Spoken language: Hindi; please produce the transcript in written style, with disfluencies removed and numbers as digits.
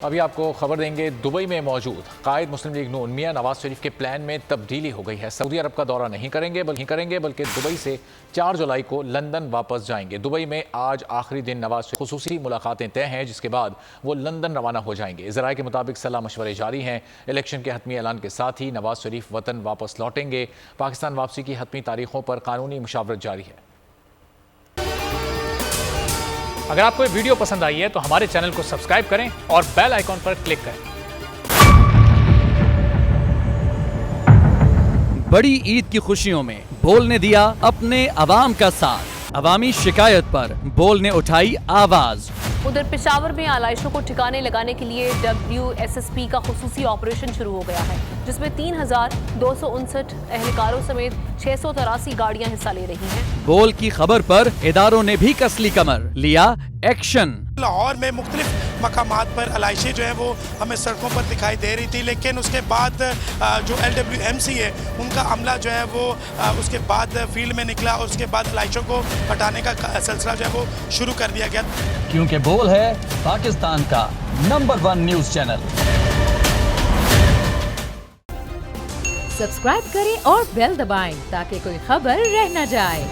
अभी आपको खबर देंगे, दुबई में मौजूद कायद मुस्लिम लीग नून मियां नवाज शरीफ के प्लान में तब्दीली हो गई है। सऊदी अरब का दौरा नहीं करेंगे बल्कि दुबई से 4 जुलाई को लंदन वापस जाएंगे। दुबई में आज आखिरी दिन नवाज शरीफ खुसूसी मुलाकातें तय हैं, जिसके बाद वो लंदन रवाना हो जाएंगे। ज़राए के मुताबिक सलाह मशवरे जारी हैं। इलेक्शन के हतमी ऐलान के साथ ही नवाज शरीफ वतन वापस लौटेंगे। पाकिस्तान वापसी की हतमी तारीखों पर कानूनी मुशावरत जारी है। अगर आपको ये वीडियो पसंद आई है तो हमारे चैनल को सब्सक्राइब करें और बेल आइकॉन पर क्लिक करें। बड़ी ईद की खुशियों में बोल ने दिया अपने अवाम का साथ। अवामी शिकायत पर बोल ने उठाई आवाज। उधर पेशावर में आलाइशों को ठिकाने लगाने के लिए WSSP का खुसूसी ऑपरेशन शुरू हो गया है, जिसमें 3259 एहलकारों समेत 683 गाड़ियां हिस्सा ले रही हैं। बोल की खबर पर इदारों ने भी कसली कमर, लिया एक्शन। लाहौर में मुख्तलिफ मकामात पर आलाइशें जो है वो हमें सड़कों पर दिखाई दे रही थी, लेकिन उसके बाद जो LWMC है उनका अमला जो है वो उसके बाद फील्ड में निकला और उसके बाद आलाइशों को हटाने का सिलसिला जो है वो शुरू कर दिया गया, क्योंकि बोल है पाकिस्तान का नंबर 1 न्यूज चैनल। सब्सक्राइब करें और बेल दबाएं ताकि कोई खबर रह न जाए।